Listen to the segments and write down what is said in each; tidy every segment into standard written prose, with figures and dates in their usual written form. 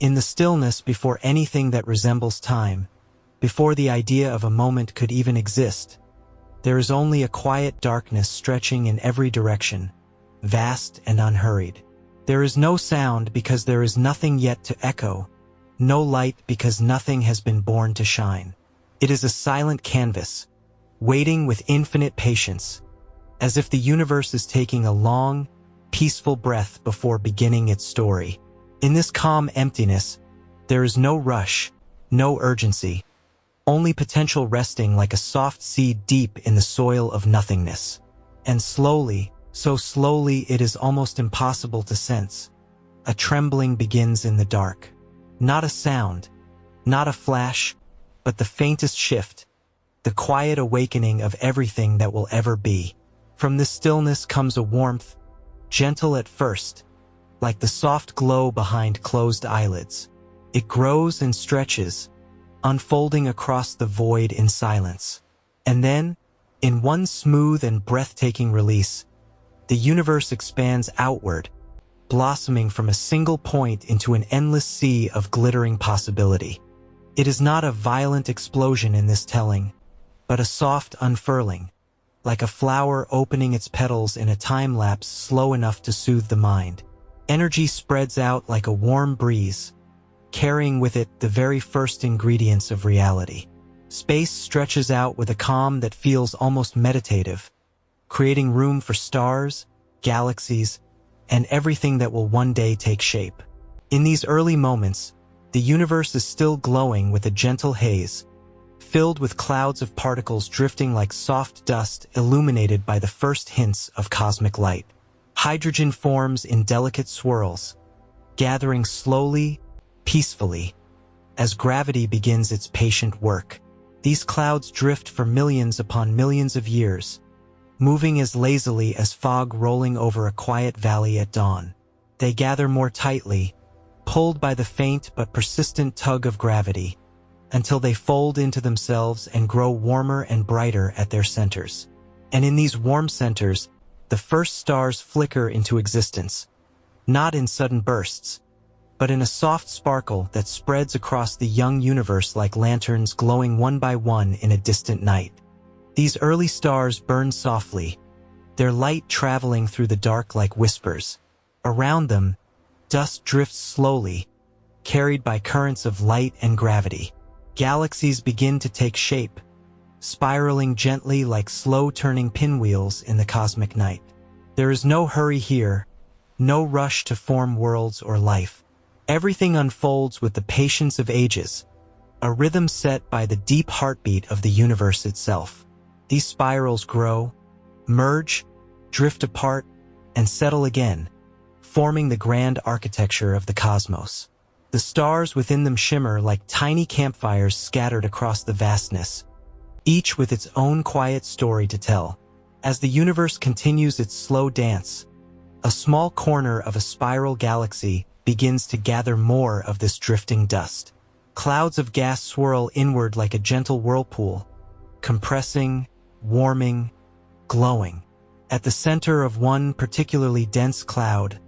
In the stillness before anything that resembles time, before the idea of a moment could even exist, there is only a quiet darkness stretching in every direction, vast and unhurried. There is no sound because there is nothing yet to echo, no light because nothing has been born to shine. It is a silent canvas, waiting with infinite patience, as if the universe is taking a long, peaceful breath before beginning its story. In this calm emptiness, there is no rush, no urgency, only potential resting like a soft seed deep in the soil of nothingness. And slowly, so slowly it is almost impossible to sense, a trembling begins in the dark. Not a sound, not a flash, but the faintest shift, the quiet awakening of everything that will ever be. From this stillness comes a warmth, gentle at first, like the soft glow behind closed eyelids. It grows and stretches, unfolding across the void in silence. And then, in one smooth and breathtaking release, the universe expands outward, blossoming from a single point into an endless sea of glittering possibility. It is not a violent explosion in this telling, but a soft unfurling, like a flower opening its petals in a time-lapse slow enough to soothe the mind. Energy spreads out like a warm breeze, carrying with it the very first ingredients of reality. Space stretches out with a calm that feels almost meditative, creating room for stars, galaxies, and everything that will one day take shape. In these early moments, the universe is still glowing with a gentle haze, filled with clouds of particles drifting like soft dust illuminated by the first hints of cosmic light. Hydrogen forms in delicate swirls, gathering slowly, peacefully, as gravity begins its patient work. These clouds drift for millions upon millions of years, moving as lazily as fog rolling over a quiet valley at dawn. They gather more tightly, pulled by the faint but persistent tug of gravity, until they fold into themselves and grow warmer and brighter at their centers. And in these warm centers, the first stars flicker into existence, not in sudden bursts, but in a soft sparkle that spreads across the young universe like lanterns glowing one by one in a distant night. These early stars burn softly, their light traveling through the dark like whispers. Around them, dust drifts slowly, carried by currents of light and gravity. Galaxies begin to take shape, spiraling gently like slow-turning pinwheels in the cosmic night. There is no hurry here, no rush to form worlds or life. Everything unfolds with the patience of ages, a rhythm set by the deep heartbeat of the universe itself. These spirals grow, merge, drift apart, and settle again, forming the grand architecture of the cosmos. The stars within them shimmer like tiny campfires scattered across the vastness, each with its own quiet story to tell. As the universe continues its slow dance, a small corner of a spiral galaxy begins to gather more of this drifting dust. Clouds of gas swirl inward like a gentle whirlpool, compressing, warming, glowing. At the center of one particularly dense cloud,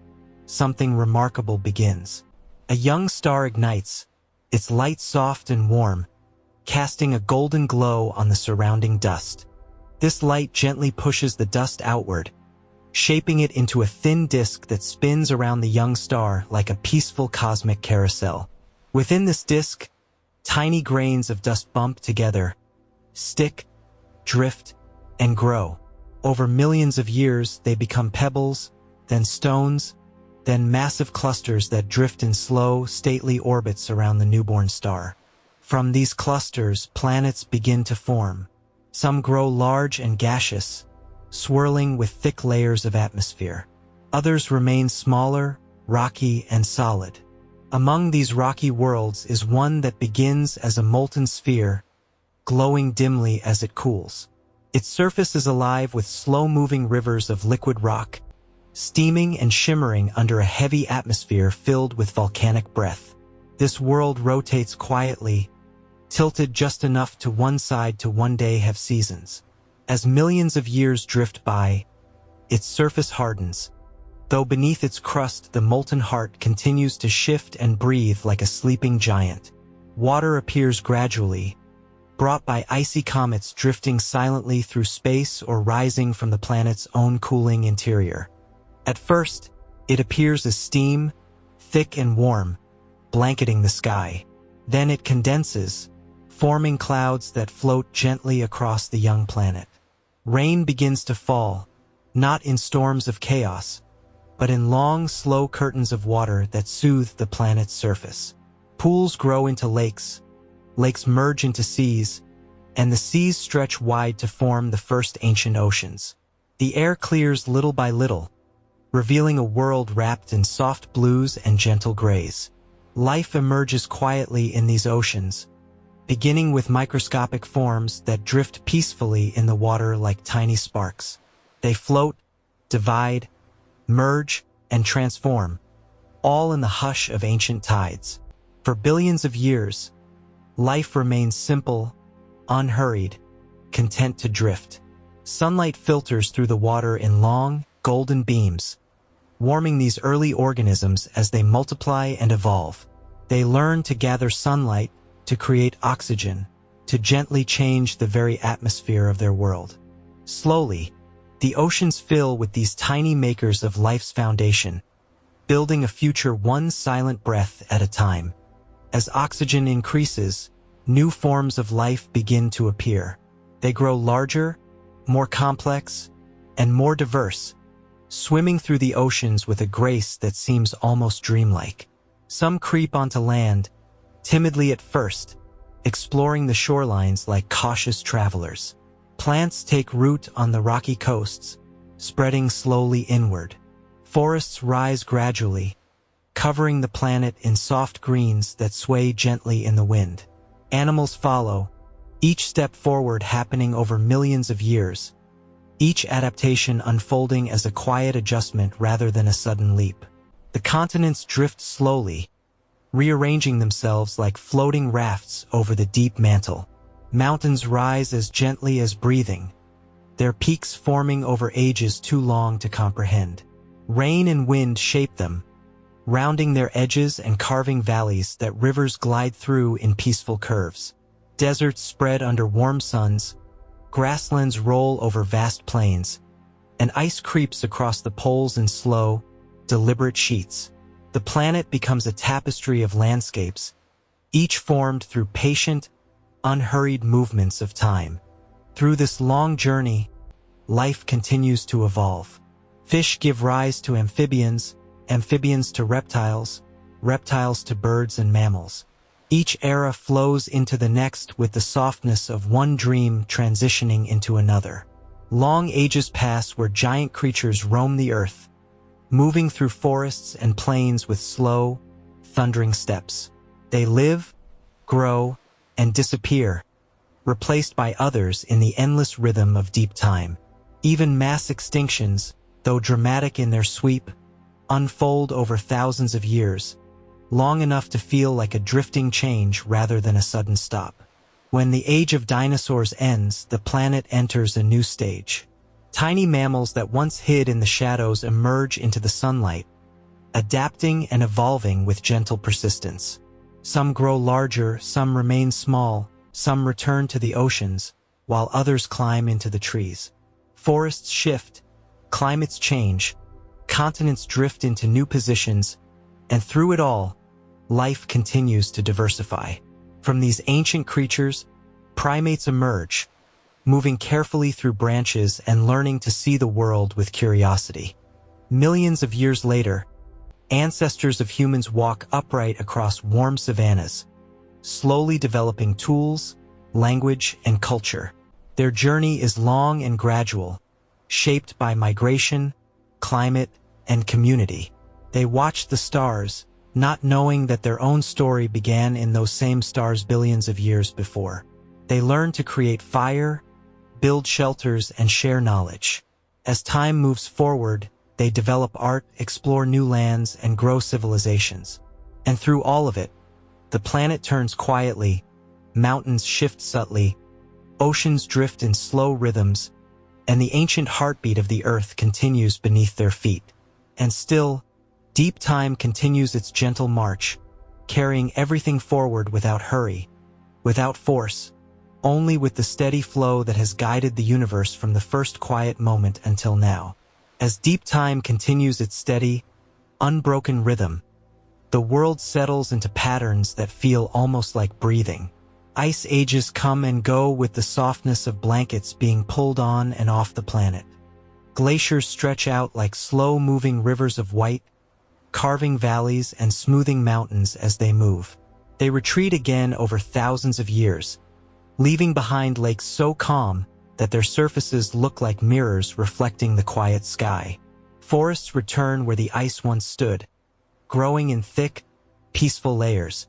something remarkable begins. A young star ignites, its light soft and warm, casting a golden glow on the surrounding dust. This light gently pushes the dust outward, shaping it into a thin disk that spins around the young star like a peaceful cosmic carousel. Within this disk, tiny grains of dust bump together, stick, drift, and grow. Over millions of years, they become pebbles, then stones, then massive clusters that drift in slow, stately orbits around the newborn star. From these clusters, planets begin to form. Some grow large and gaseous, swirling with thick layers of atmosphere. Others remain smaller, rocky, and solid. Among these rocky worlds is one that begins as a molten sphere, glowing dimly as it cools. Its surface is alive with slow-moving rivers of liquid rock, steaming and shimmering under a heavy atmosphere filled with volcanic breath. This world rotates quietly, tilted just enough to one side to one day have seasons. As millions of years drift by, its surface hardens, though beneath its crust the molten heart continues to shift and breathe like a sleeping giant. Water appears gradually, brought by icy comets drifting silently through space or rising from the planet's own cooling interior. At first, it appears as steam, thick and warm, blanketing the sky. Then it condenses, forming clouds that float gently across the young planet. Rain begins to fall, not in storms of chaos, but in long, slow curtains of water that soothe the planet's surface. Pools grow into lakes, lakes merge into seas, and the seas stretch wide to form the first ancient oceans. The air clears little by little, revealing a world wrapped in soft blues and gentle grays. Life emerges quietly in these oceans, beginning with microscopic forms that drift peacefully in the water like tiny sparks. They float, divide, merge, and transform, all in the hush of ancient tides. For billions of years, life remains simple, unhurried, content to drift. Sunlight filters through the water in long, golden beams, warming these early organisms as they multiply and evolve. They learn to gather sunlight, to create oxygen, to gently change the very atmosphere of their world. Slowly, the oceans fill with these tiny makers of life's foundation, building a future one silent breath at a time. As oxygen increases, new forms of life begin to appear. They grow larger, more complex, and more diverse, swimming through the oceans with a grace that seems almost dreamlike. Some creep onto land, timidly at first, exploring the shorelines like cautious travelers. Plants take root on the rocky coasts, spreading slowly inward. Forests rise gradually, covering the planet in soft greens that sway gently in the wind. Animals follow, each step forward happening over millions of years, each adaptation unfolding as a quiet adjustment rather than a sudden leap. The continents drift slowly, rearranging themselves like floating rafts over the deep mantle. Mountains rise as gently as breathing, their peaks forming over ages too long to comprehend. Rain and wind shape them, rounding their edges and carving valleys that rivers glide through in peaceful curves. Deserts spread under warm suns, grasslands roll over vast plains, and ice creeps across the poles in slow, deliberate sheets. The planet becomes a tapestry of landscapes, each formed through patient, unhurried movements of time. Through this long journey, life continues to evolve. Fish give rise to amphibians, amphibians to reptiles, reptiles to birds and mammals. Each era flows into the next with the softness of one dream transitioning into another. Long ages pass where giant creatures roam the earth, moving through forests and plains with slow, thundering steps. They live, grow, and disappear, replaced by others in the endless rhythm of deep time. Even mass extinctions, though dramatic in their sweep, unfold over thousands of years, long enough to feel like a drifting change rather than a sudden stop. When the age of dinosaurs ends, the planet enters a new stage. Tiny mammals that once hid in the shadows emerge into the sunlight, adapting and evolving with gentle persistence. Some grow larger, some remain small, some return to the oceans, while others climb into the trees. Forests shift, climates change, continents drift into new positions, and through it all, life continues to diversify. From these ancient creatures, primates emerge, moving carefully through branches and learning to see the world with curiosity. Millions of years later, ancestors of humans walk upright across warm savannas, slowly developing tools, language, and culture. Their journey is long and gradual, shaped by migration, climate, and community. They watch the stars, not knowing that their own story began in those same stars billions of years before. They learn to create fire, build shelters, and share knowledge. As time moves forward, they develop art, explore new lands, and grow civilizations. And through all of it, the planet turns quietly, mountains shift subtly, oceans drift in slow rhythms, and the ancient heartbeat of the earth continues beneath their feet. And still, deep time continues its gentle march, carrying everything forward without hurry, without force, only with the steady flow that has guided the universe from the first quiet moment until now. As deep time continues its steady, unbroken rhythm, the world settles into patterns that feel almost like breathing. Ice ages come and go with the softness of blankets being pulled on and off the planet. Glaciers stretch out like slow-moving rivers of white, carving valleys and smoothing mountains as they move. They retreat again over thousands of years, leaving behind lakes so calm that their surfaces look like mirrors reflecting the quiet sky. Forests return where the ice once stood, growing in thick, peaceful layers,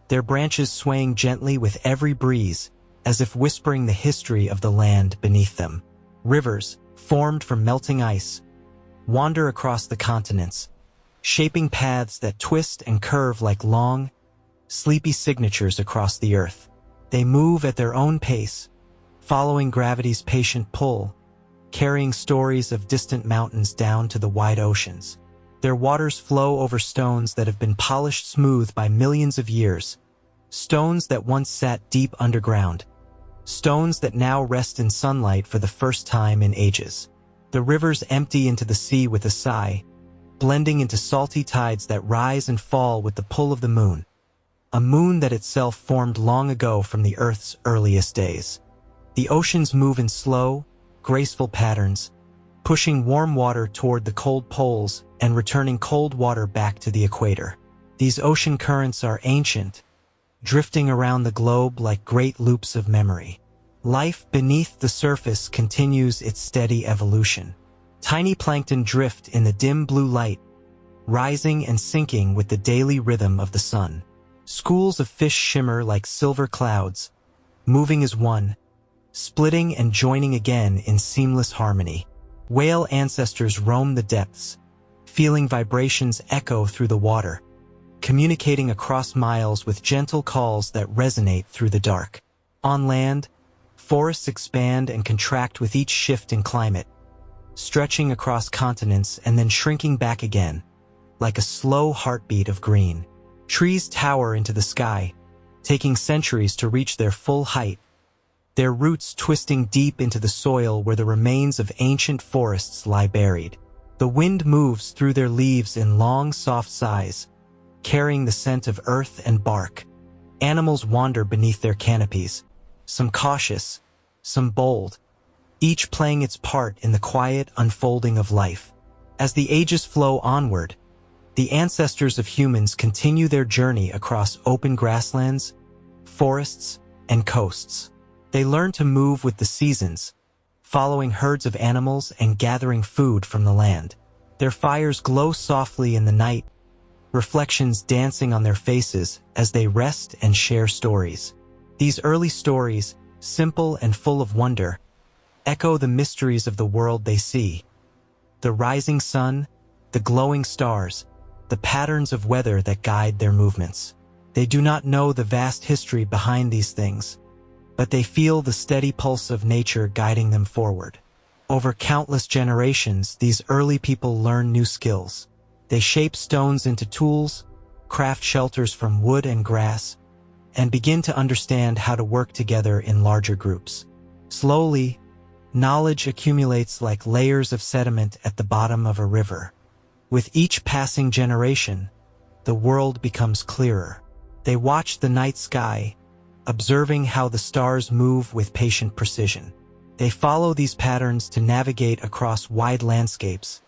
their branches swaying gently with every breeze, as if whispering the history of the land beneath them. Rivers, formed from melting ice, wander across the continents, shaping paths that twist and curve like long, sleepy signatures across the earth. They move at their own pace, following gravity's patient pull, carrying stories of distant mountains down to the wide oceans. Their waters flow over stones that have been polished smooth by millions of years, stones that once sat deep underground, stones that now rest in sunlight for the first time in ages. The rivers empty into the sea with a sigh, blending into salty tides that rise and fall with the pull of the moon, a moon that itself formed long ago from the Earth's earliest days. The oceans move in slow, graceful patterns, pushing warm water toward the cold poles and returning cold water back to the equator. These ocean currents are ancient, drifting around the globe like great loops of memory. Life beneath the surface continues its steady evolution. Tiny plankton drift in the dim blue light, rising and sinking with the daily rhythm of the sun. Schools of fish shimmer like silver clouds, moving as one, splitting and joining again in seamless harmony. Whale ancestors roam the depths, feeling vibrations echo through the water, communicating across miles with gentle calls that resonate through the dark. On land, forests expand and contract with each shift in climate, stretching across continents and then shrinking back again, like a slow heartbeat of green. Trees tower into the sky, taking centuries to reach their full height, their roots twisting deep into the soil where the remains of ancient forests lie buried. The wind moves through their leaves in long, soft sighs, carrying the scent of earth and bark. Animals wander beneath their canopies, some cautious, some bold, each playing its part in the quiet unfolding of life. As the ages flow onward, the ancestors of humans continue their journey across open grasslands, forests, and coasts. They learn to move with the seasons, following herds of animals and gathering food from the land. Their fires glow softly in the night, reflections dancing on their faces as they rest and share stories. These early stories, simple and full of wonder, echo the mysteries of the world they see. The rising sun, the glowing stars, the patterns of weather that guide their movements. They do not know the vast history behind these things, but they feel the steady pulse of nature guiding them forward. Over countless generations, these early people learn new skills. They shape stones into tools, craft shelters from wood and grass, and begin to understand how to work together in larger groups. Slowly, knowledge accumulates like layers of sediment at the bottom of a river. With each passing generation, the world becomes clearer. They watch the night sky, observing how the stars move with patient precision. They follow these patterns to navigate across wide landscapes,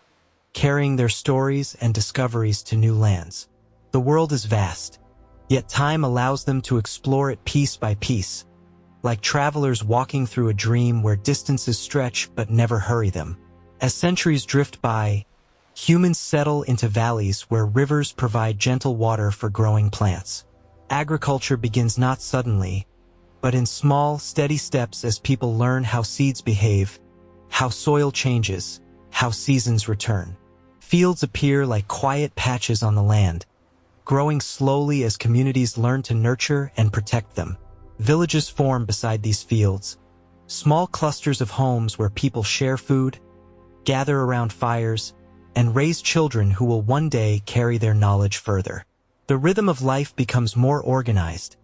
carrying their stories and discoveries to new lands. The world is vast, yet time allows them to explore it piece by piece, like travelers walking through a dream where distances stretch but never hurry them. As centuries drift by, humans settle into valleys where rivers provide gentle water for growing plants. Agriculture begins not suddenly, but in small, steady steps as people learn how seeds behave, how soil changes, how seasons return. Fields appear like quiet patches on the land, growing slowly as communities learn to nurture and protect them. Villages form beside these fields, small clusters of homes where people share food, gather around fires, and raise children who will one day carry their knowledge further. The rhythm of life becomes more organized,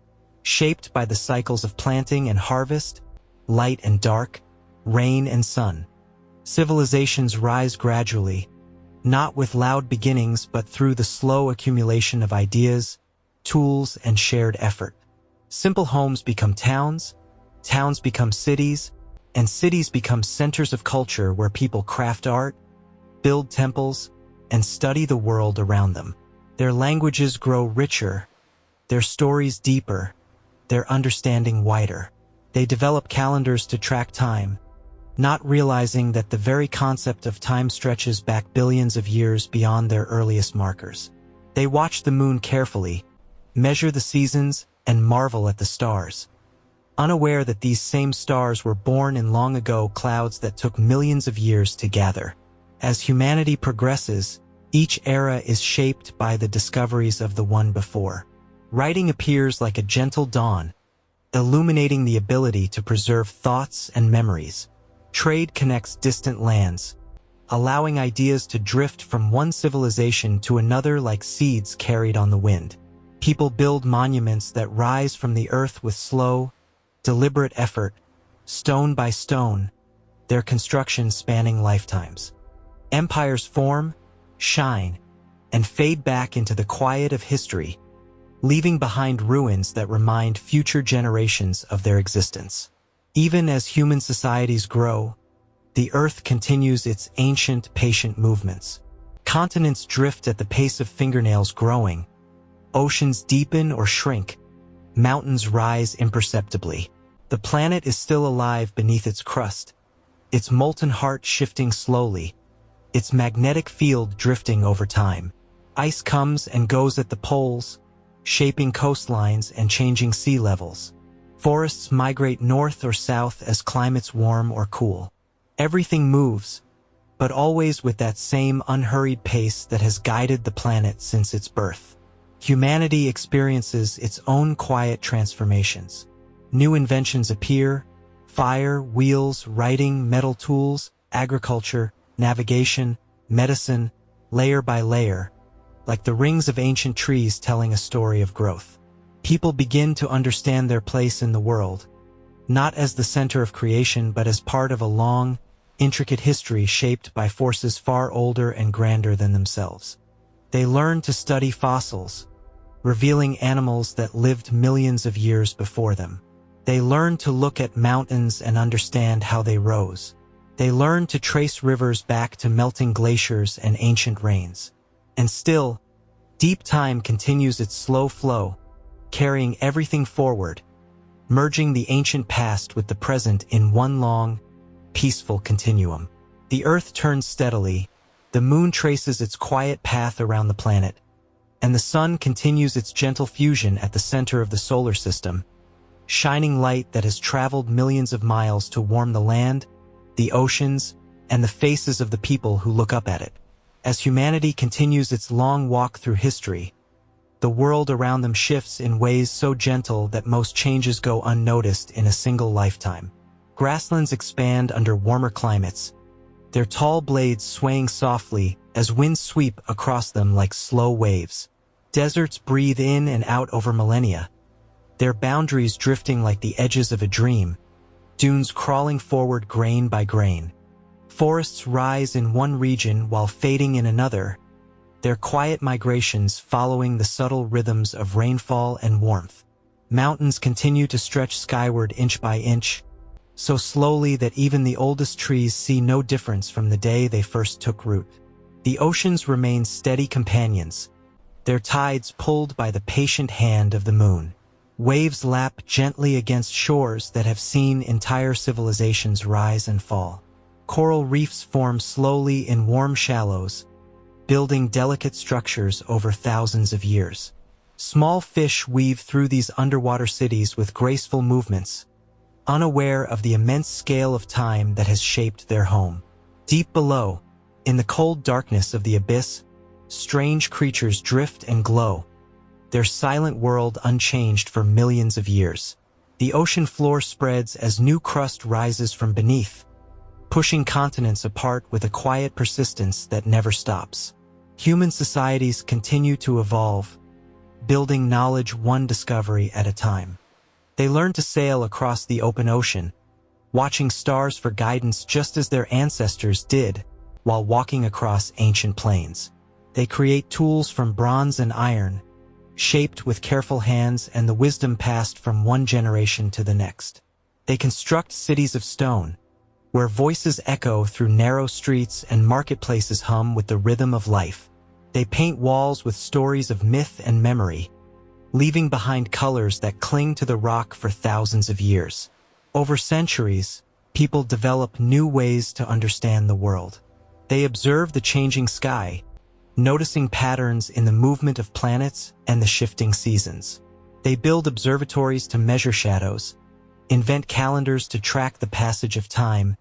shaped by the cycles of planting and harvest, light and dark, rain and sun. Civilizations rise gradually, not with loud beginnings but through the slow accumulation of ideas, tools, and shared effort. Simple homes become towns, towns become cities, and cities become centers of culture where people craft art, build temples, and study the world around them. Their languages grow richer, their stories deeper, their understanding wider. They develop calendars to track time, not realizing that the very concept of time stretches back billions of years beyond their earliest markers. They watch the moon carefully, measure the seasons, and marvel at the stars, unaware that these same stars were born in long ago clouds that took millions of years to gather. As humanity progresses, each era is shaped by the discoveries of the one before. Writing appears like a gentle dawn, illuminating the ability to preserve thoughts and memories. Trade connects distant lands, allowing ideas to drift from one civilization to another like seeds carried on the wind. People build monuments that rise from the earth with slow, deliberate effort, stone by stone, their construction spanning lifetimes. Empires form, shine, and fade back into the quiet of history, leaving behind ruins that remind future generations of their existence. Even as human societies grow, the earth continues its ancient, patient movements. Continents drift at the pace of fingernails growing, oceans deepen or shrink, mountains rise imperceptibly. The planet is still alive beneath its crust, its molten heart shifting slowly, its magnetic field drifting over time. Ice comes and goes at the poles, shaping coastlines and changing sea levels. Forests migrate north or south as climates warm or cool. Everything moves, but always with that same unhurried pace that has guided the planet since its birth. Humanity experiences its own quiet transformations. New inventions appear: fire, wheels, writing, metal tools, agriculture, navigation, medicine, layer by layer, like the rings of ancient trees telling a story of growth. People begin to understand their place in the world, not as the center of creation but as part of a long, intricate history shaped by forces far older and grander than themselves. They learn to study fossils, revealing animals that lived millions of years before them. They learn to look at mountains and understand how they rose. They learn to trace rivers back to melting glaciers and ancient rains. And still, deep time continues its slow flow, carrying everything forward, merging the ancient past with the present in one long, peaceful continuum. The Earth turns steadily, the moon traces its quiet path around the planet, and the sun continues its gentle fusion at the center of the solar system, shining light that has traveled millions of miles to warm the land, the oceans, and the faces of the people who look up at it. As humanity continues its long walk through history, the world around them shifts in ways so gentle that most changes go unnoticed in a single lifetime. Grasslands expand under warmer climates, their tall blades swaying softly as winds sweep across them like slow waves. Deserts breathe in and out over millennia, their boundaries drifting like the edges of a dream, dunes crawling forward grain by grain. Forests rise in one region while fading in another, their quiet migrations following the subtle rhythms of rainfall and warmth. Mountains continue to stretch skyward inch by inch, so slowly that even the oldest trees see no difference from the day they first took root. The oceans remain steady companions, their tides pulled by the patient hand of the moon. Waves lap gently against shores that have seen entire civilizations rise and fall. Coral reefs form slowly in warm shallows, building delicate structures over thousands of years. Small fish weave through these underwater cities with graceful movements, unaware of the immense scale of time that has shaped their home. Deep below, in the cold darkness of the abyss, strange creatures drift and glow, their silent world unchanged for millions of years. The ocean floor spreads as new crust rises from beneath, pushing continents apart with a quiet persistence that never stops. Human societies continue to evolve, building knowledge one discovery at a time. They learn to sail across the open ocean, watching stars for guidance just as their ancestors did while walking across ancient plains. They create tools from bronze and iron, shaped with careful hands and the wisdom passed from one generation to the next. They construct cities of stone, where voices echo through narrow streets and marketplaces hum with the rhythm of life. They paint walls with stories of myth and memory, leaving behind colors that cling to the rock for thousands of years. Over centuries, people develop new ways to understand the world. They observe the changing sky, noticing patterns in the movement of planets and the shifting seasons. They build observatories to measure shadows, invent calendars to track the passage of time,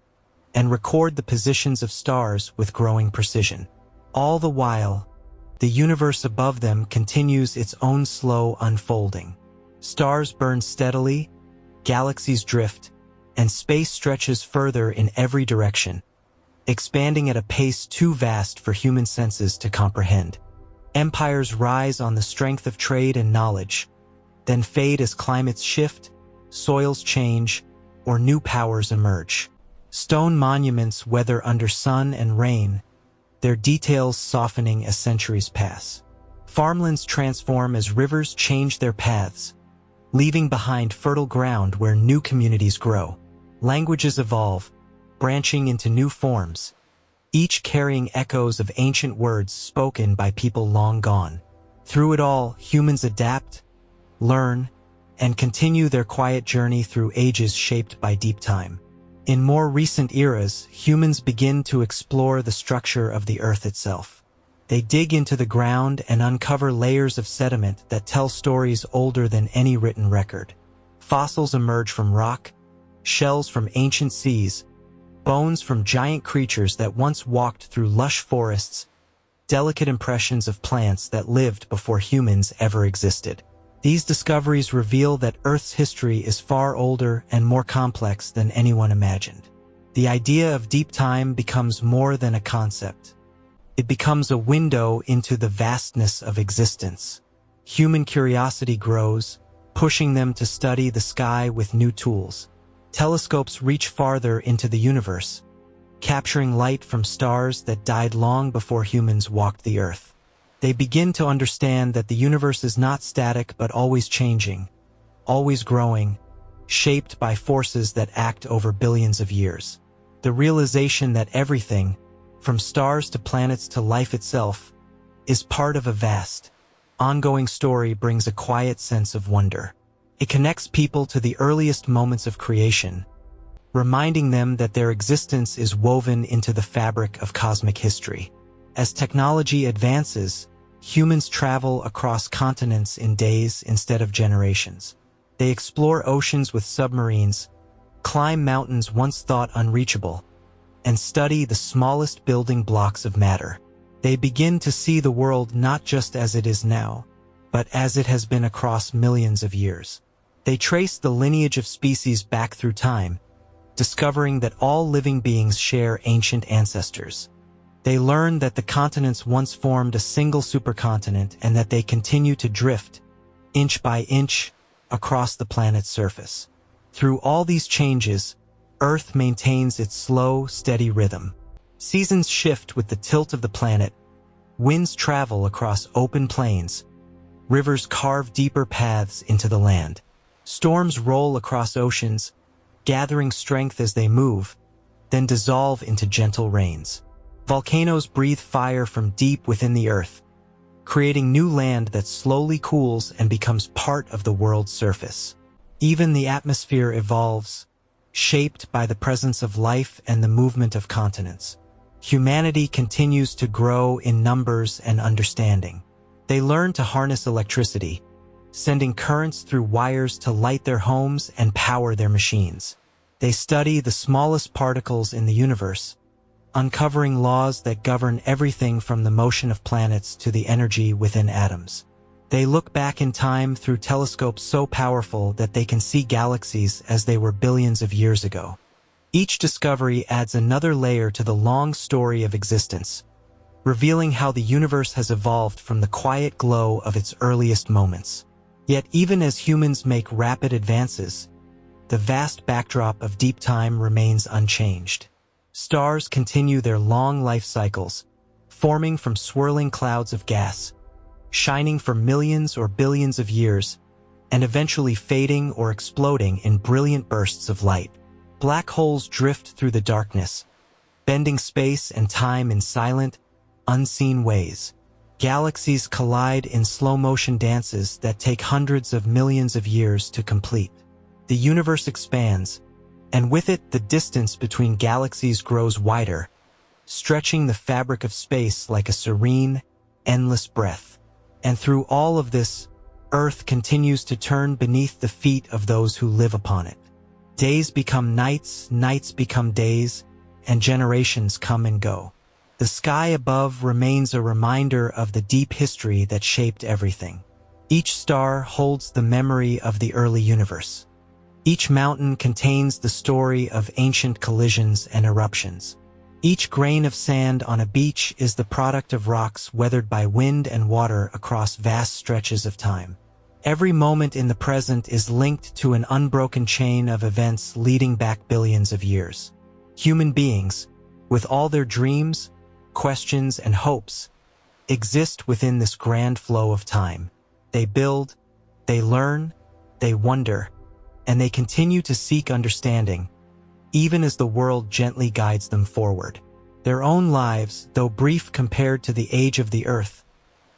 and record the positions of stars with growing precision. All the while, the universe above them continues its own slow unfolding. Stars burn steadily, galaxies drift, and space stretches further in every direction, expanding at a pace too vast for human senses to comprehend. Empires rise on the strength of trade and knowledge, then fade as climates shift, soils change, or new powers emerge. Stone monuments weather under sun and rain, their details softening as centuries pass. Farmlands transform as rivers change their paths, leaving behind fertile ground where new communities grow. Languages evolve, branching into new forms, each carrying echoes of ancient words spoken by people long gone. Through it all, humans adapt, learn, and continue their quiet journey through ages shaped by deep time. In more recent eras, humans begin to explore the structure of the Earth itself. They dig into the ground and uncover layers of sediment that tell stories older than any written record. Fossils emerge from rock, shells from ancient seas, bones from giant creatures that once walked through lush forests, delicate impressions of plants that lived before humans ever existed. These discoveries reveal that Earth's history is far older and more complex than anyone imagined. The idea of deep time becomes more than a concept. It becomes a window into the vastness of existence. Human curiosity grows, pushing them to study the sky with new tools. Telescopes reach farther into the universe, capturing light from stars that died long before humans walked the Earth. They begin to understand that the universe is not static but always changing, always growing, shaped by forces that act over billions of years. The realization that everything, from stars to planets to life itself, is part of a vast, ongoing story brings a quiet sense of wonder. It connects people to the earliest moments of creation, reminding them that their existence is woven into the fabric of cosmic history. As technology advances, humans travel across continents in days instead of generations. They explore oceans with submarines, climb mountains once thought unreachable, and study the smallest building blocks of matter. They begin to see the world not just as it is now, but as it has been across millions of years. They trace the lineage of species back through time, discovering that all living beings share ancient ancestors. They learn that the continents once formed a single supercontinent and that they continue to drift, inch by inch, across the planet's surface. Through all these changes, Earth maintains its slow, steady rhythm. Seasons shift with the tilt of the planet, winds travel across open plains, rivers carve deeper paths into the land. Storms roll across oceans, gathering strength as they move, then dissolve into gentle rains. Volcanoes breathe fire from deep within the earth, creating new land that slowly cools and becomes part of the world's surface. Even the atmosphere evolves, shaped by the presence of life and the movement of continents. Humanity continues to grow in numbers and understanding. They learn to harness electricity, sending currents through wires to light their homes and power their machines. They study the smallest particles in the universe, uncovering laws that govern everything from the motion of planets to the energy within atoms. They look back in time through telescopes so powerful that they can see galaxies as they were billions of years ago. Each discovery adds another layer to the long story of existence, revealing how the universe has evolved from the quiet glow of its earliest moments. Yet even as humans make rapid advances, the vast backdrop of deep time remains unchanged. Stars continue their long life cycles, forming from swirling clouds of gas, shining for millions or billions of years, and eventually fading or exploding in brilliant bursts of light. Black holes drift through the darkness, bending space and time in silent, unseen ways. Galaxies collide in slow-motion dances that take hundreds of millions of years to complete. The universe expands, and with it the distance between galaxies grows wider, stretching the fabric of space like a serene, endless breath. And through all of this, Earth continues to turn beneath the feet of those who live upon it. Days become nights, nights become days, and generations come and go. The sky above remains a reminder of the deep history that shaped everything. Each star holds the memory of the early universe. Each mountain contains the story of ancient collisions and eruptions. Each grain of sand on a beach is the product of rocks weathered by wind and water across vast stretches of time. Every moment in the present is linked to an unbroken chain of events leading back billions of years. Human beings, with all their dreams, questions, and hopes, exist within this grand flow of time. They build, they learn, they wonder, and they continue to seek understanding, even as the world gently guides them forward. Their own lives, though brief compared to the age of the Earth,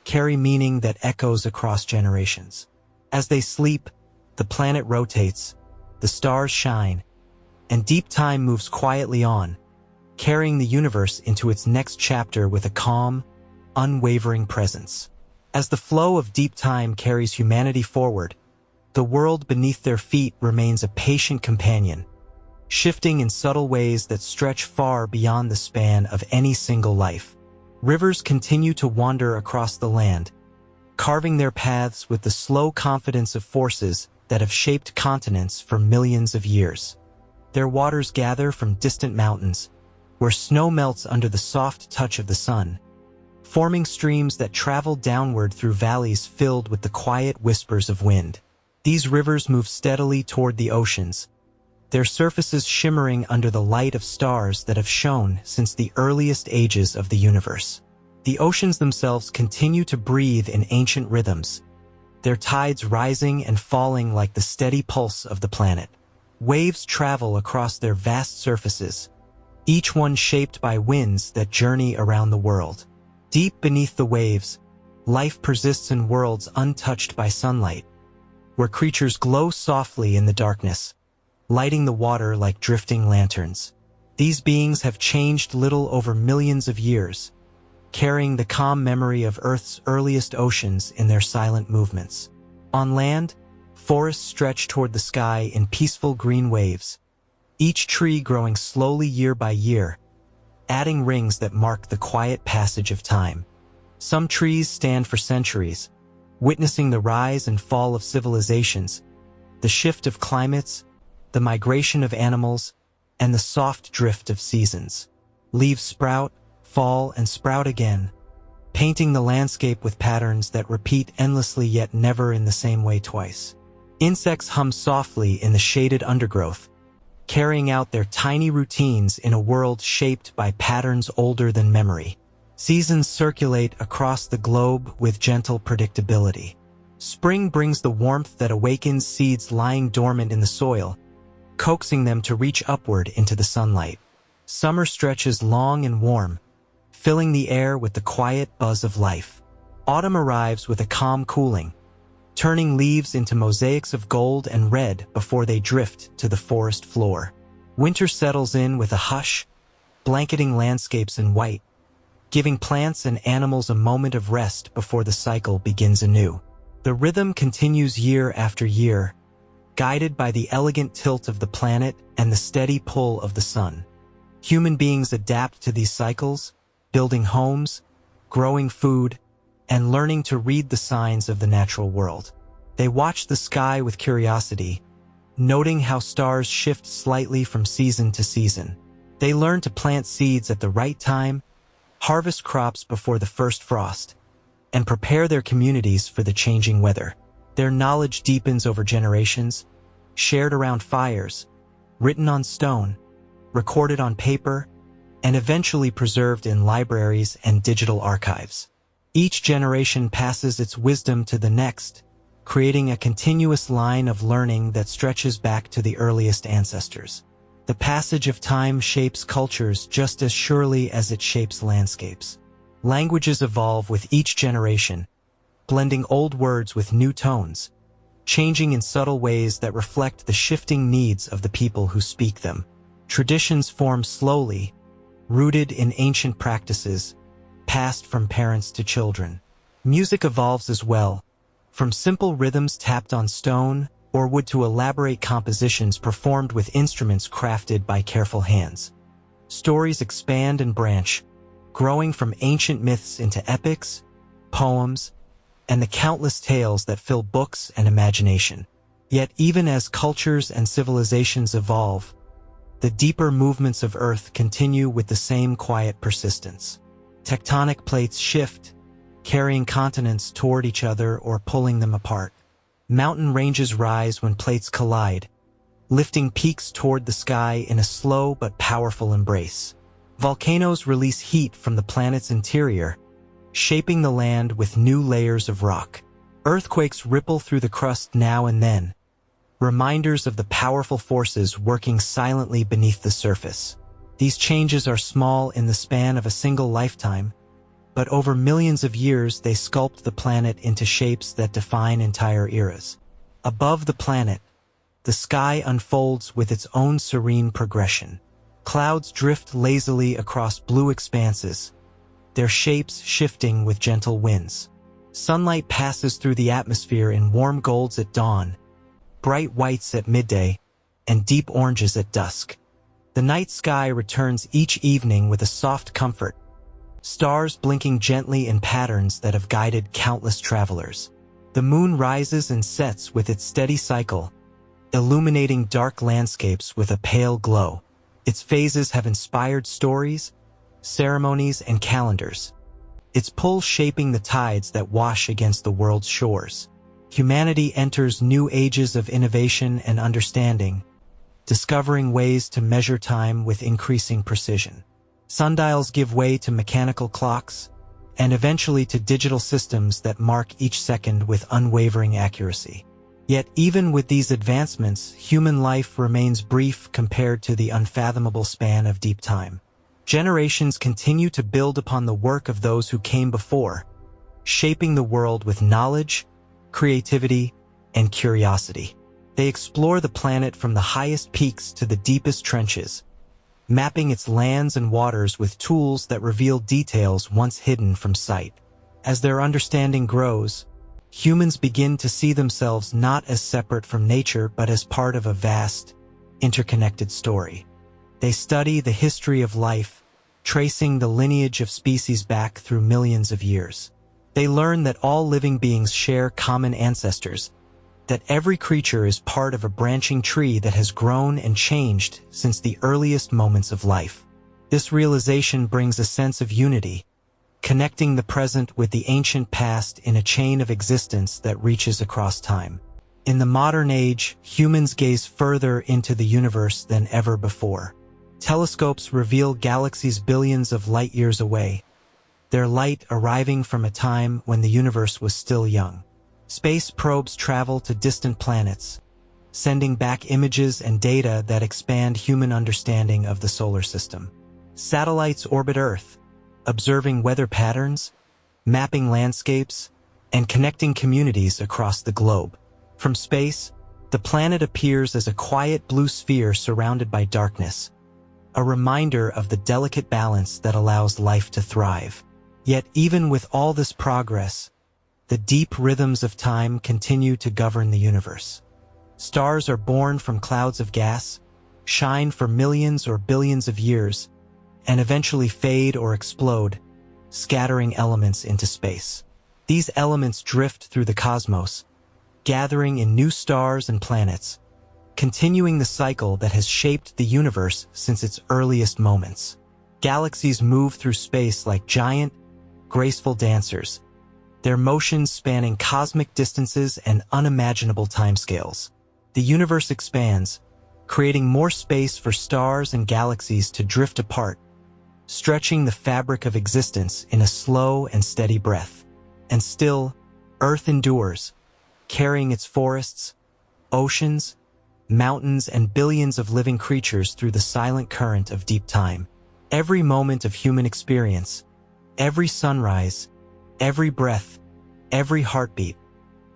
carry meaning that echoes across generations. As they sleep, the planet rotates, the stars shine, and deep time moves quietly on, carrying the universe into its next chapter with a calm, unwavering presence. As the flow of deep time carries humanity forward, the world beneath their feet remains a patient companion, shifting in subtle ways that stretch far beyond the span of any single life. Rivers continue to wander across the land, carving their paths with the slow confidence of forces that have shaped continents for millions of years. Their waters gather from distant mountains, where snow melts under the soft touch of the sun, forming streams that travel downward through valleys filled with the quiet whispers of wind. These rivers move steadily toward the oceans, their surfaces shimmering under the light of stars that have shone since the earliest ages of the universe. The oceans themselves continue to breathe in ancient rhythms, their tides rising and falling like the steady pulse of the planet. Waves travel across their vast surfaces, each one shaped by winds that journey around the world. Deep beneath the waves, life persists in worlds untouched by sunlight, where creatures glow softly in the darkness, lighting the water like drifting lanterns. These beings have changed little over millions of years, carrying the calm memory of Earth's earliest oceans in their silent movements. On land, forests stretch toward the sky in peaceful green waves, each tree growing slowly year by year, adding rings that mark the quiet passage of time. Some trees stand for centuries, witnessing the rise and fall of civilizations, the shift of climates, the migration of animals, and the soft drift of seasons. Leaves sprout, fall, and sprout again, painting the landscape with patterns that repeat endlessly yet never in the same way twice. Insects hum softly in the shaded undergrowth, carrying out their tiny routines in a world shaped by patterns older than memory. Seasons circulate across the globe with gentle predictability. Spring brings the warmth that awakens seeds lying dormant in the soil, coaxing them to reach upward into the sunlight. Summer stretches long and warm, filling the air with the quiet buzz of life. Autumn arrives with a calm cooling, turning leaves into mosaics of gold and red before they drift to the forest floor. Winter settles in with a hush, blanketing landscapes in white, giving plants and animals a moment of rest before the cycle begins anew. The rhythm continues year after year, guided by the elegant tilt of the planet and the steady pull of the sun. Human beings adapt to these cycles, building homes, growing food, and learning to read the signs of the natural world. They watch the sky with curiosity, noting how stars shift slightly from season to season. They learn to plant seeds at the right time, harvest crops before the first frost, and prepare their communities for the changing weather. Their knowledge deepens over generations, shared around fires, written on stone, recorded on paper, and eventually preserved in libraries and digital archives. Each generation passes its wisdom to the next, creating a continuous line of learning that stretches back to the earliest ancestors. The passage of time shapes cultures just as surely as it shapes landscapes. Languages evolve with each generation, blending old words with new tones, changing in subtle ways that reflect the shifting needs of the people who speak them. Traditions form slowly, rooted in ancient practices, passed from parents to children. Music evolves as well, from simple rhythms tapped on stone or wood to elaborate compositions performed with instruments crafted by careful hands. Stories expand and branch, growing from ancient myths into epics, poems, and the countless tales that fill books and imagination. Yet even as cultures and civilizations evolve, the deeper movements of Earth continue with the same quiet persistence. Tectonic plates shift, carrying continents toward each other or pulling them apart. Mountain ranges rise when plates collide, lifting peaks toward the sky in a slow but powerful embrace. Volcanoes release heat from the planet's interior, shaping the land with new layers of rock. Earthquakes ripple through the crust now and then, reminders of the powerful forces working silently beneath the surface. These changes are small in the span of a single lifetime, but over millions of years they sculpt the planet into shapes that define entire eras. Above the planet, the sky unfolds with its own serene progression. Clouds drift lazily across blue expanses, their shapes shifting with gentle winds. Sunlight passes through the atmosphere in warm golds at dawn, bright whites at midday, and deep oranges at dusk. The night sky returns each evening with a soft comfort, stars blinking gently in patterns that have guided countless travelers. The moon rises and sets with its steady cycle, illuminating dark landscapes with a pale glow. Its phases have inspired stories, ceremonies, and calendars, its pull shaping the tides that wash against the world's shores. Humanity enters new ages of innovation and understanding, discovering ways to measure time with increasing precision. Sundials give way to mechanical clocks, and eventually to digital systems that mark each second with unwavering accuracy. Yet even with these advancements, human life remains brief compared to the unfathomable span of deep time. Generations continue to build upon the work of those who came before, shaping the world with knowledge, creativity, and curiosity. They explore the planet from the highest peaks to the deepest trenches, mapping its lands and waters with tools that reveal details once hidden from sight. As their understanding grows, humans begin to see themselves not as separate from nature but as part of a vast, interconnected story. They study the history of life, tracing the lineage of species back through millions of years. They learn that all living beings share common ancestors, that every creature is part of a branching tree that has grown and changed since the earliest moments of life. This realization brings a sense of unity, connecting the present with the ancient past in a chain of existence that reaches across time. In the modern age, humans gaze further into the universe than ever before. Telescopes reveal galaxies billions of light-years away, their light arriving from a time when the universe was still young. Space probes travel to distant planets, sending back images and data that expand human understanding of the solar system. Satellites orbit Earth, observing weather patterns, mapping landscapes, and connecting communities across the globe. From space, the planet appears as a quiet blue sphere surrounded by darkness, a reminder of the delicate balance that allows life to thrive. Yet even with all this progress, the deep rhythms of time continue to govern the universe. Stars are born from clouds of gas, shine for millions or billions of years, and eventually fade or explode, scattering elements into space. These elements drift through the cosmos, gathering in new stars and planets, continuing the cycle that has shaped the universe since its earliest moments. Galaxies move through space like giant, graceful dancers, their motions spanning cosmic distances and unimaginable timescales. The universe expands, creating more space for stars and galaxies to drift apart, stretching the fabric of existence in a slow and steady breath. And still, Earth endures, carrying its forests, oceans, mountains, and billions of living creatures through the silent current of deep time. Every moment of human experience, every sunrise, every breath, every heartbeat,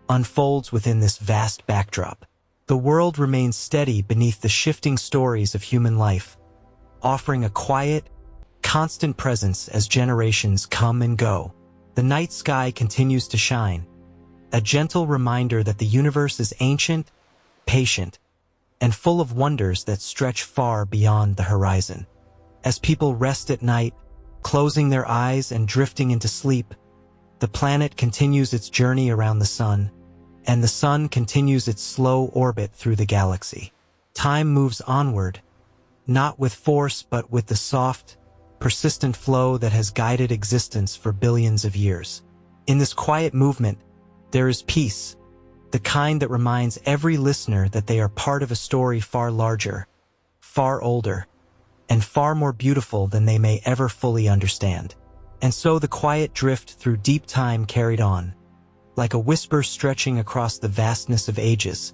unfolds within this vast backdrop. The world remains steady beneath the shifting stories of human life, offering a quiet, constant presence as generations come and go. The night sky continues to shine, a gentle reminder that the universe is ancient, patient, and full of wonders that stretch far beyond the horizon. As people rest at night, closing their eyes and drifting into sleep, the planet continues its journey around the sun, and the sun continues its slow orbit through the galaxy. Time moves onward, not with force but with the soft, persistent flow that has guided existence for billions of years. In this quiet movement, there is peace, the kind that reminds every listener that they are part of a story far larger, far older, and far more beautiful than they may ever fully understand. And so the quiet drift through deep time carried on, like a whisper stretching across the vastness of ages,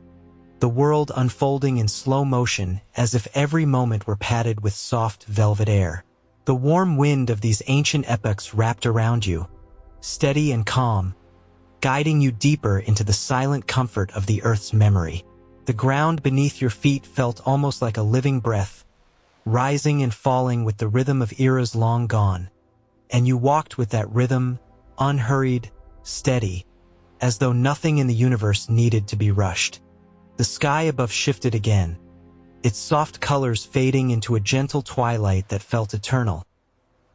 the world unfolding in slow motion as if every moment were padded with soft velvet air. The warm wind of these ancient epochs wrapped around you, steady and calm, guiding you deeper into the silent comfort of the Earth's memory. The ground beneath your feet felt almost like a living breath, rising and falling with the rhythm of eras long gone, and you walked with that rhythm, unhurried, steady, as though nothing in the universe needed to be rushed. The sky above shifted again, its soft colors fading into a gentle twilight that felt eternal,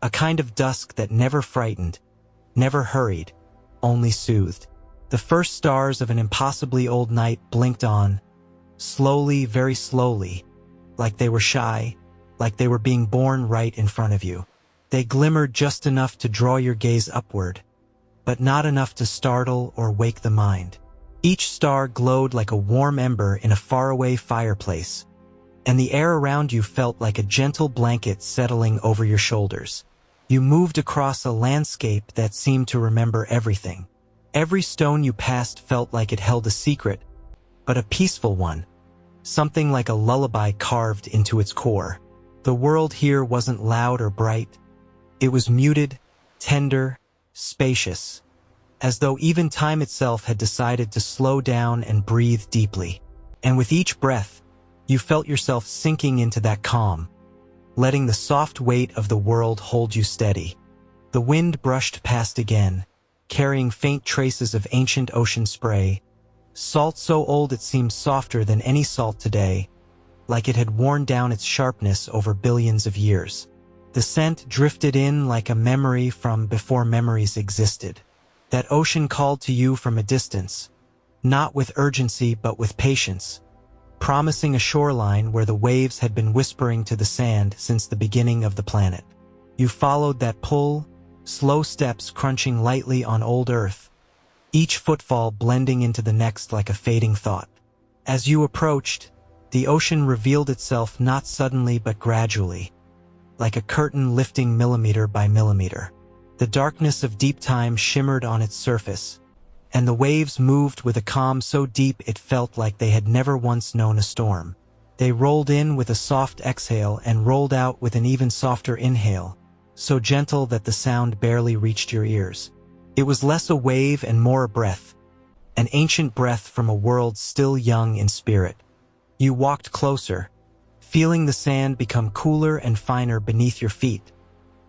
a kind of dusk that never frightened, never hurried, only soothed. The first stars of an impossibly old night blinked on, slowly, very slowly, like they were shy, like they were being born right in front of you. They glimmered just enough to draw your gaze upward, but not enough to startle or wake the mind. Each star glowed like a warm ember in a faraway fireplace, and the air around you felt like a gentle blanket settling over your shoulders. You moved across a landscape that seemed to remember everything. Every stone you passed felt like it held a secret, but a peaceful one, something like a lullaby carved into its core. The world here wasn't loud or bright. It was muted, tender, spacious, as though even time itself had decided to slow down and breathe deeply. And with each breath, you felt yourself sinking into that calm, letting the soft weight of the world hold you steady. The wind brushed past again, carrying faint traces of ancient ocean spray, salt so old it seemed softer than any salt today, like it had worn down its sharpness over billions of years. The scent drifted in like a memory from before memories existed. That ocean called to you from a distance, not with urgency but with patience, promising a shoreline where the waves had been whispering to the sand since the beginning of the planet. You followed that pull, slow steps crunching lightly on old Earth, each footfall blending into the next like a fading thought. As you approached, the ocean revealed itself not suddenly but gradually, like a curtain lifting millimeter by millimeter. The darkness of deep time shimmered on its surface, and the waves moved with a calm so deep it felt like they had never once known a storm. They rolled in with a soft exhale and rolled out with an even softer inhale, so gentle that the sound barely reached your ears. It was less a wave and more a breath, an ancient breath from a world still young in spirit. You walked closer, feeling the sand become cooler and finer beneath your feet,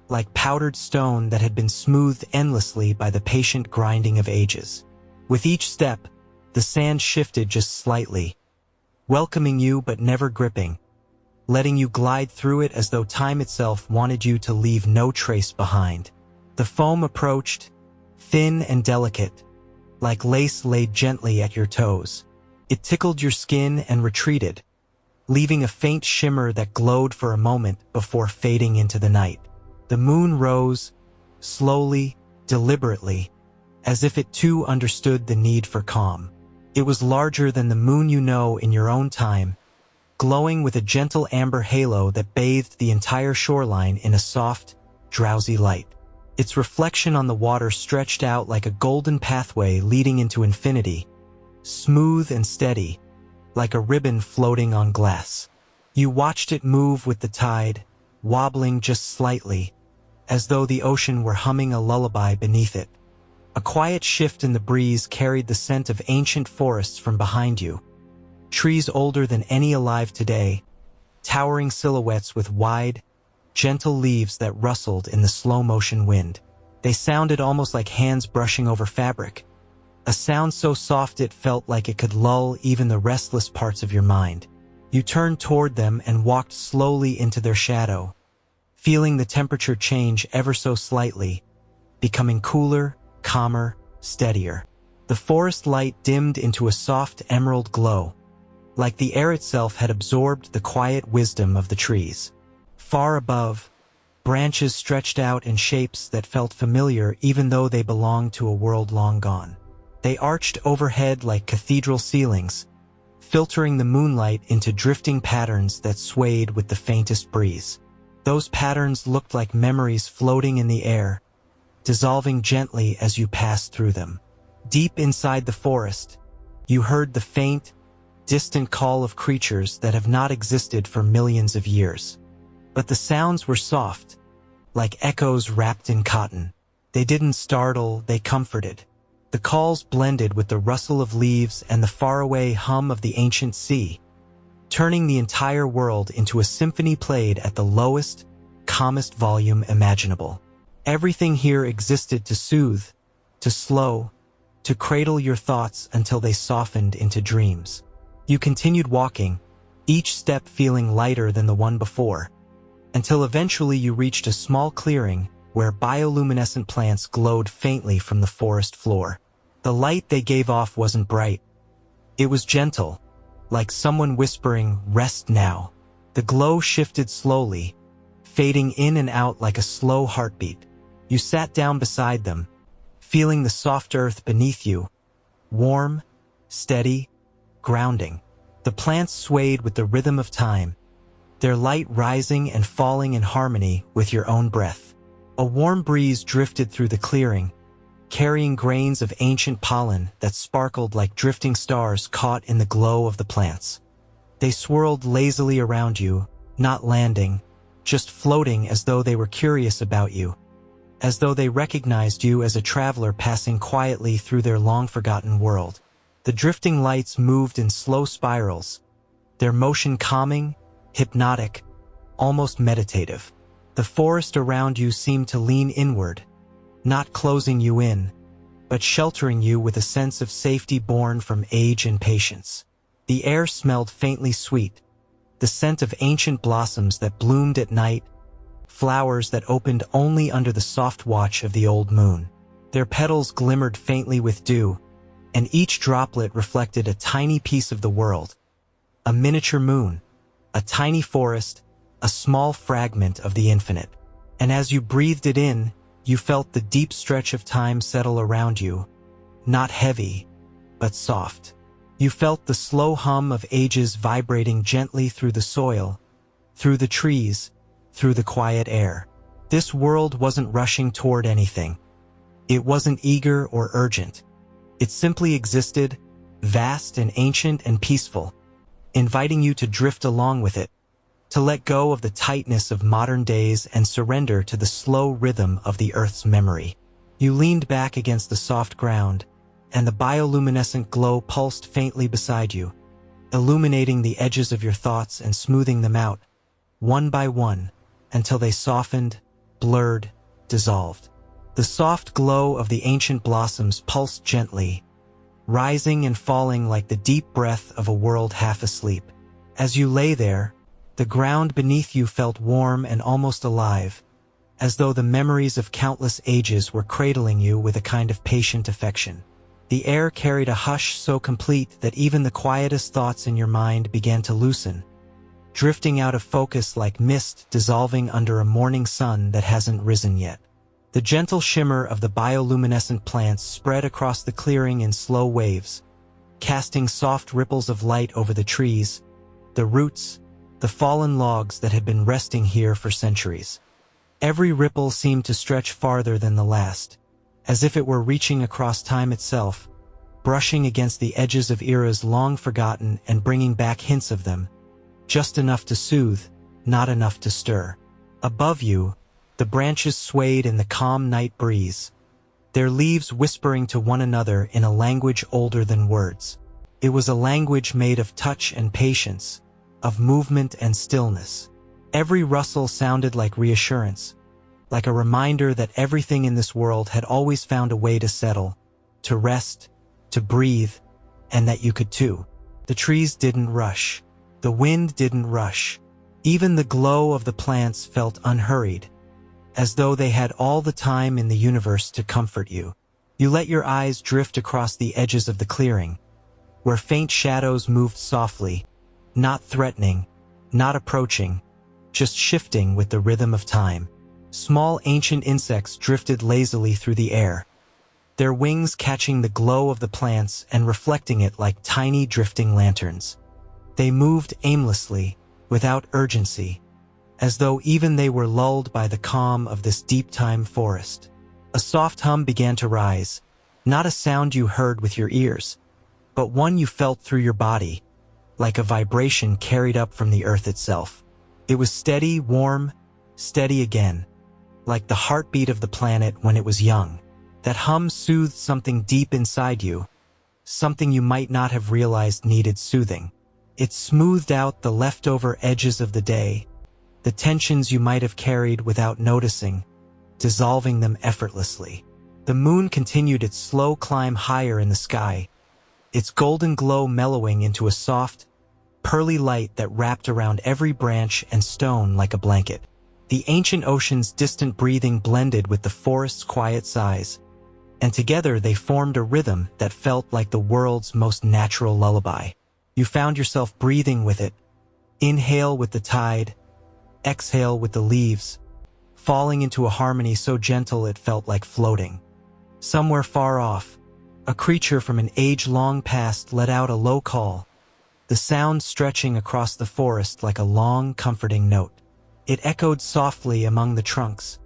like powdered stone that had been smoothed endlessly by the patient grinding of ages. With each step, the sand shifted just slightly, welcoming you but never gripping, letting you glide through it as though time itself wanted you to leave no trace behind. The foam approached, thin and delicate, like lace laid gently at your toes. It tickled your skin and retreated, leaving a faint shimmer that glowed for a moment before fading into the night. The moon rose, slowly, deliberately, as if it too understood the need for calm. It was larger than the moon you know in your own time, glowing with a gentle amber halo that bathed the entire shoreline in a soft, drowsy light. Its reflection on the water stretched out like a golden pathway leading into infinity, smooth and steady, like a ribbon floating on glass. You watched it move with the tide, wobbling just slightly, as though the ocean were humming a lullaby beneath it. A quiet shift in the breeze carried the scent of ancient forests from behind you. Trees older than any alive today, towering silhouettes with wide, gentle leaves that rustled in the slow-motion wind. They sounded almost like hands brushing over fabric, a sound so soft it felt like it could lull even the restless parts of your mind. You turned toward them and walked slowly into their shadow, feeling the temperature change ever so slightly, becoming cooler, calmer, steadier. The forest light dimmed into a soft emerald glow, like the air itself had absorbed the quiet wisdom of the trees. Far above, branches stretched out in shapes that felt familiar even though they belonged to a world long gone. They arched overhead like cathedral ceilings, filtering the moonlight into drifting patterns that swayed with the faintest breeze. Those patterns looked like memories floating in the air, dissolving gently as you passed through them. Deep inside the forest, you heard the faint, distant call of creatures that have not existed for millions of years. But the sounds were soft, like echoes wrapped in cotton. They didn't startle, they comforted. The calls blended with the rustle of leaves and the faraway hum of the ancient sea, turning the entire world into a symphony played at the lowest, calmest volume imaginable. Everything here existed to soothe, to slow, to cradle your thoughts until they softened into dreams. You continued walking, each step feeling lighter than the one before, until eventually you reached a small clearing where bioluminescent plants glowed faintly from the forest floor. The light they gave off wasn't bright. It was gentle, like someone whispering, "Rest now." The glow shifted slowly, fading in and out like a slow heartbeat. You sat down beside them, feeling the soft earth beneath you, warm, steady, grounding. The plants swayed with the rhythm of time, their light rising and falling in harmony with your own breath. A warm breeze drifted through the clearing, carrying grains of ancient pollen that sparkled like drifting stars caught in the glow of the plants. They swirled lazily around you, not landing, just floating as though they were curious about you, as though they recognized you as a traveler passing quietly through their long-forgotten world. The drifting lights moved in slow spirals, their motion calming, hypnotic, almost meditative. The forest around you seemed to lean inward, not closing you in, but sheltering you with a sense of safety born from age and patience. The air smelled faintly sweet, the scent of ancient blossoms that bloomed at night, flowers that opened only under the soft watch of the old moon. Their petals glimmered faintly with dew, and each droplet reflected a tiny piece of the world, a miniature moon, a tiny forest, a small fragment of the infinite. And as you breathed it in, you felt the deep stretch of time settle around you, not heavy, but soft. You felt the slow hum of ages vibrating gently through the soil, through the trees, through the quiet air. This world wasn't rushing toward anything. It wasn't eager or urgent. It simply existed, vast and ancient and peaceful, inviting you to drift along with it, to let go of the tightness of modern days and surrender to the slow rhythm of the earth's memory. You leaned back against the soft ground, and the bioluminescent glow pulsed faintly beside you, illuminating the edges of your thoughts and smoothing them out, one by one, until they softened, blurred, dissolved. The soft glow of the ancient blossoms pulsed gently, rising and falling like the deep breath of a world half asleep. As you lay there, the ground beneath you felt warm and almost alive, as though the memories of countless ages were cradling you with a kind of patient affection. The air carried a hush so complete that even the quietest thoughts in your mind began to loosen, drifting out of focus like mist dissolving under a morning sun that hasn't risen yet. The gentle shimmer of the bioluminescent plants spread across the clearing in slow waves, casting soft ripples of light over the trees, the roots, the fallen logs that had been resting here for centuries. Every ripple seemed to stretch farther than the last, as if it were reaching across time itself, brushing against the edges of eras long forgotten and bringing back hints of them, just enough to soothe, not enough to stir. Above you, the branches swayed in the calm night breeze, their leaves whispering to one another in a language older than words. It was a language made of touch and patience, of movement and stillness. Every rustle sounded like reassurance, like a reminder that everything in this world had always found a way to settle, to rest, to breathe, and that you could too. The trees didn't rush. The wind didn't rush. Even the glow of the plants felt unhurried, as though they had all the time in the universe to comfort you. You let your eyes drift across the edges of the clearing, where faint shadows moved softly, not threatening, not approaching, just shifting with the rhythm of time. Small ancient insects drifted lazily through the air, their wings catching the glow of the plants and reflecting it like tiny drifting lanterns. They moved aimlessly, without urgency, as though even they were lulled by the calm of this deep-time forest. A soft hum began to rise, not a sound you heard with your ears, but one you felt through your body, like a vibration carried up from the earth itself. It was steady, warm, steady again, like the heartbeat of the planet when it was young. That hum soothed something deep inside you, something you might not have realized needed soothing. It smoothed out the leftover edges of the day, the tensions you might have carried without noticing, dissolving them effortlessly. The moon continued its slow climb higher in the sky, its golden glow mellowing into a soft, pearly light that wrapped around every branch and stone like a blanket. The ancient ocean's distant breathing blended with the forest's quiet sighs, and together they formed a rhythm that felt like the world's most natural lullaby. You found yourself breathing with it, inhale with the tide, exhale with the leaves, falling into a harmony so gentle it felt like floating. Somewhere far off, a creature from an age long past let out a low call, the sound stretching across the forest like a long, comforting note. It echoed softly among the trunks,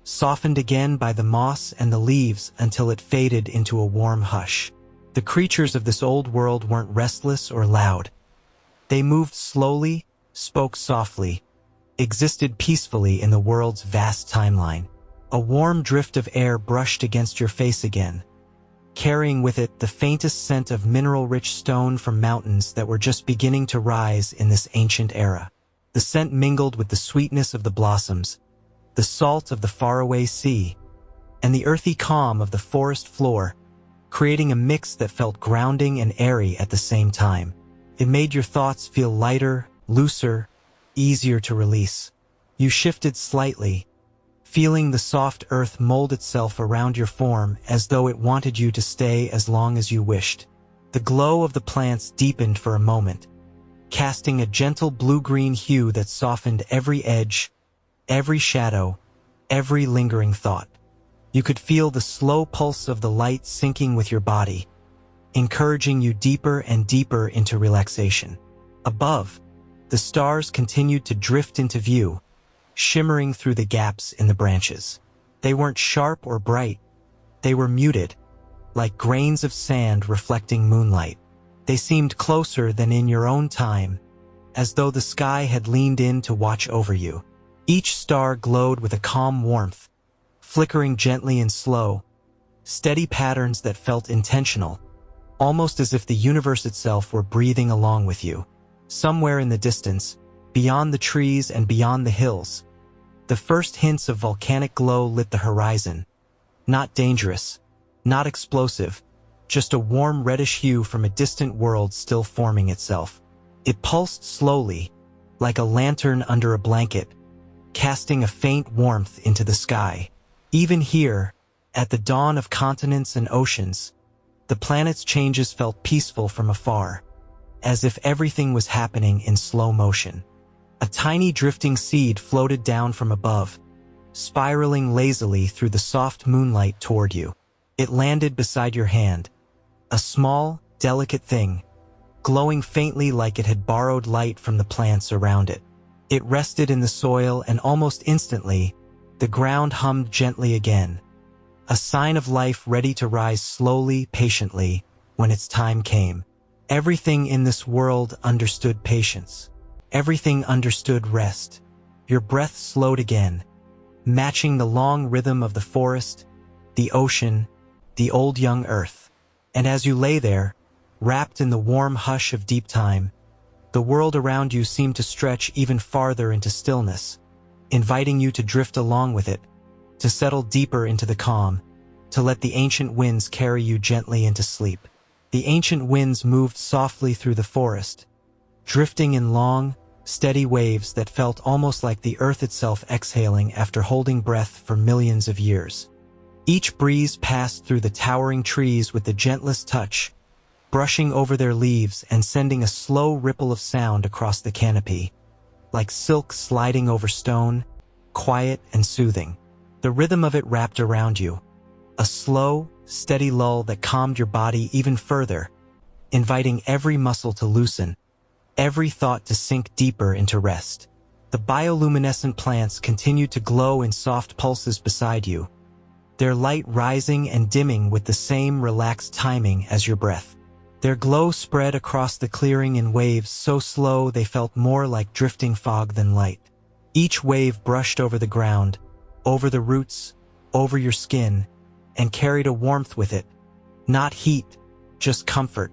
softened again by the moss and the leaves until it faded into a warm hush. The creatures of this old world weren't restless or loud. They moved slowly, spoke softly, existed peacefully in the world's vast timeline. A warm drift of air brushed against your face again, carrying with it the faintest scent of mineral-rich stone from mountains that were just beginning to rise in this ancient era. The scent mingled with the sweetness of the blossoms, the salt of the faraway sea, and the earthy calm of the forest floor, creating a mix that felt grounding and airy at the same time. It made your thoughts feel lighter, looser, easier to release. You shifted slightly, feeling the soft earth mold itself around your form as though it wanted you to stay as long as you wished. The glow of the plants deepened for a moment, casting a gentle blue-green hue that softened every edge, every shadow, every lingering thought. You could feel the slow pulse of the light sinking with your body, encouraging you deeper and deeper into relaxation. Above, the stars continued to drift into view, shimmering through the gaps in the branches. They weren't sharp or bright. They were muted, like grains of sand reflecting moonlight. They seemed closer than in your own time, as though the sky had leaned in to watch over you. Each star glowed with a calm warmth, flickering gently and slow, steady patterns that felt intentional, almost as if the universe itself were breathing along with you. Somewhere in the distance, beyond the trees and beyond the hills, the first hints of volcanic glow lit the horizon. Not dangerous, not explosive, just a warm reddish hue from a distant world still forming itself. It pulsed slowly, like a lantern under a blanket, casting a faint warmth into the sky. Even here, at the dawn of continents and oceans, the planet's changes felt peaceful from afar, as if everything was happening in slow motion. A tiny drifting seed floated down from above, spiraling lazily through the soft moonlight toward you. It landed beside your hand, a small, delicate thing, glowing faintly like it had borrowed light from the plants around it. It rested in the soil, and almost instantly, the ground hummed gently again, a sign of life ready to rise slowly, patiently, when its time came. Everything in this world understood patience. Everything understood rest. Your breath slowed again, matching the long rhythm of the forest, the ocean, the old young earth. And as you lay there, wrapped in the warm hush of deep time, the world around you seemed to stretch even farther into stillness, inviting you to drift along with it, to settle deeper into the calm, to let the ancient winds carry you gently into sleep. The ancient winds moved softly through the forest, drifting in long, steady waves that felt almost like the earth itself exhaling after holding breath for millions of years. Each breeze passed through the towering trees with the gentlest touch, brushing over their leaves and sending a slow ripple of sound across the canopy, like silk sliding over stone, quiet and soothing. The rhythm of it wrapped around you, a slow, steady lull that calmed your body even further, inviting every muscle to loosen, every thought to sink deeper into rest. The bioluminescent plants continued to glow in soft pulses beside you, their light rising and dimming with the same relaxed timing as your breath. Their glow spread across the clearing in waves so slow they felt more like drifting fog than light. Each wave brushed over the ground, over the roots, over your skin, and carried a warmth with it. Not heat, just comfort,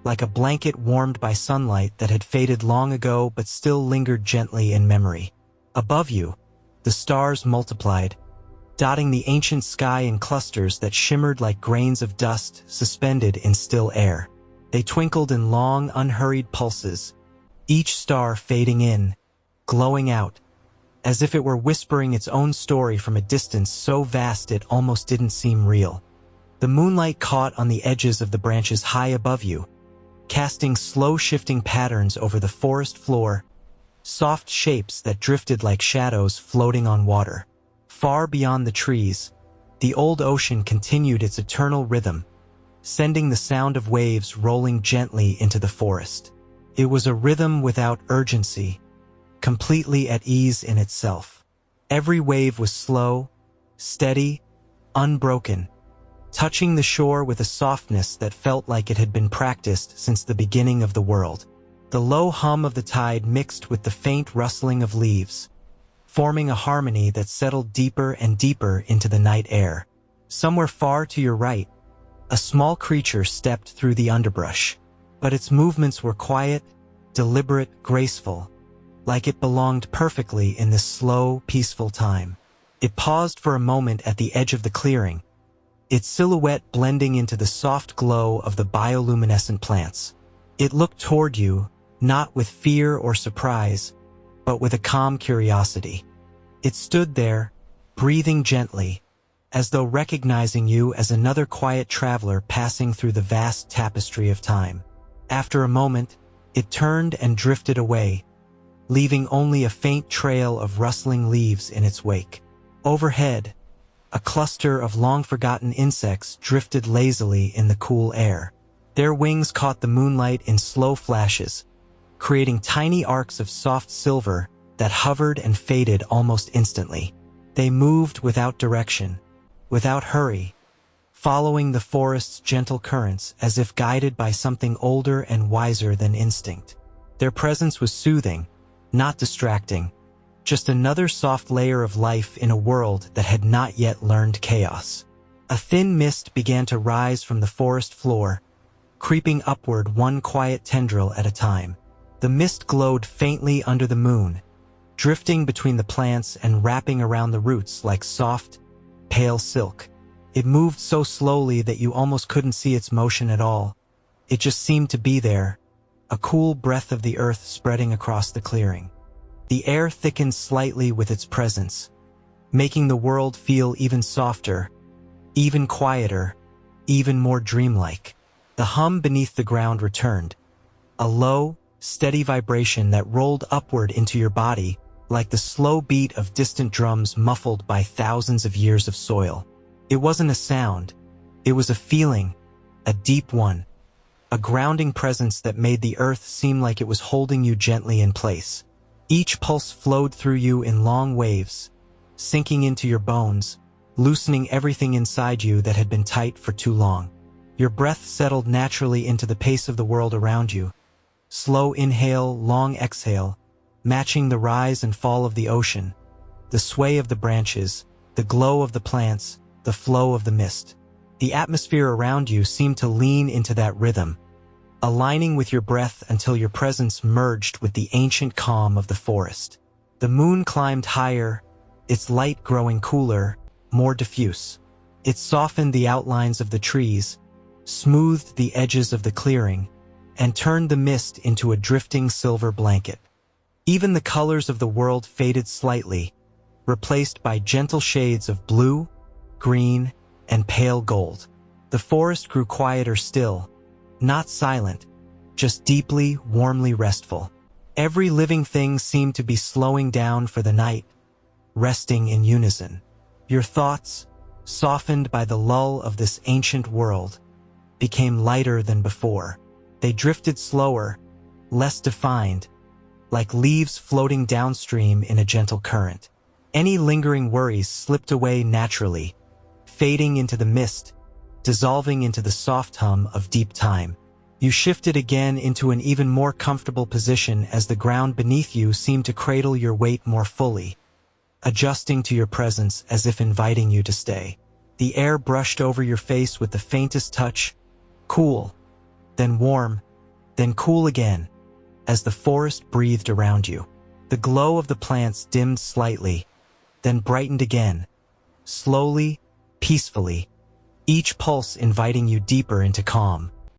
like a blanket warmed by sunlight that had faded long ago but still lingered gently in memory. Above you, the stars multiplied, dotting the ancient sky in clusters that shimmered like grains of dust suspended in still air. They twinkled in long, unhurried pulses, each star fading in, glowing out, as if it were whispering its own story from a distance so vast it almost didn't seem real. The moonlight caught on the edges of the branches high above you, casting slow shifting patterns over the forest floor, soft shapes that drifted like shadows floating on water. Far beyond the trees, the old ocean continued its eternal rhythm, sending the sound of waves rolling gently into the forest. It was a rhythm without urgency, completely at ease in itself. Every wave was slow, steady, unbroken, touching the shore with a softness that felt like it had been practiced since the beginning of the world. The low hum of the tide mixed with the faint rustling of leaves, forming a harmony that settled deeper and deeper into the night air. Somewhere far to your right, a small creature stepped through the underbrush, but its movements were quiet, deliberate, graceful, like it belonged perfectly in this slow, peaceful time. It paused for a moment at the edge of the clearing, its silhouette blending into the soft glow of the bioluminescent plants. It looked toward you, not with fear or surprise, but with a calm curiosity. It stood there, breathing gently, as though recognizing you as another quiet traveler passing through the vast tapestry of time. After a moment, it turned and drifted away, leaving only a faint trail of rustling leaves in its wake. Overhead, a cluster of long-forgotten insects drifted lazily in the cool air. Their wings caught the moonlight in slow flashes, creating tiny arcs of soft silver that hovered and faded almost instantly. They moved without direction, without hurry, following the forest's gentle currents as if guided by something older and wiser than instinct. Their presence was soothing, not distracting, just another soft layer of life in a world that had not yet learned chaos. A thin mist began to rise from the forest floor, creeping upward one quiet tendril at a time. The mist glowed faintly under the moon, drifting between the plants and wrapping around the roots like soft, pale silk. It moved so slowly that you almost couldn't see its motion at all. It just seemed to be there, a cool breath of the earth spreading across the clearing. The air thickened slightly with its presence, making the world feel even softer, even quieter, even more dreamlike. The hum beneath the ground returned, a low, steady vibration that rolled upward into your body, like the slow beat of distant drums muffled by thousands of years of soil. It wasn't a sound, it was a feeling, a deep one, a grounding presence that made the earth seem like it was holding you gently in place. Each pulse flowed through you in long waves, sinking into your bones, loosening everything inside you that had been tight for too long. Your breath settled naturally into the pace of the world around you. Slow inhale, long exhale, matching the rise and fall of the ocean, the sway of the branches, the glow of the plants, the flow of the mist. The atmosphere around you seemed to lean into that rhythm, aligning with your breath until your presence merged with the ancient calm of the forest. The moon climbed higher, its light growing cooler, more diffuse. It softened the outlines of the trees, smoothed the edges of the clearing, and turned the mist into a drifting silver blanket. Even the colors of the world faded slightly, replaced by gentle shades of blue, green, and pale gold. The forest grew quieter still, not silent, just deeply, warmly restful. Every living thing seemed to be slowing down for the night, resting in unison. Your thoughts, softened by the lull of this ancient world, became lighter than before. They drifted slower, less defined, like leaves floating downstream in a gentle current. Any lingering worries slipped away naturally, fading into the mist, dissolving into the soft hum of deep time. You shifted again into an even more comfortable position as the ground beneath you seemed to cradle your weight more fully, adjusting to your presence as if inviting you to stay. The air brushed over your face with the faintest touch, cool, then warm, then cool again, as the forest breathed around you. The glow of the plants dimmed slightly, then brightened again, slowly, peacefully, each pulse inviting you deeper into calm.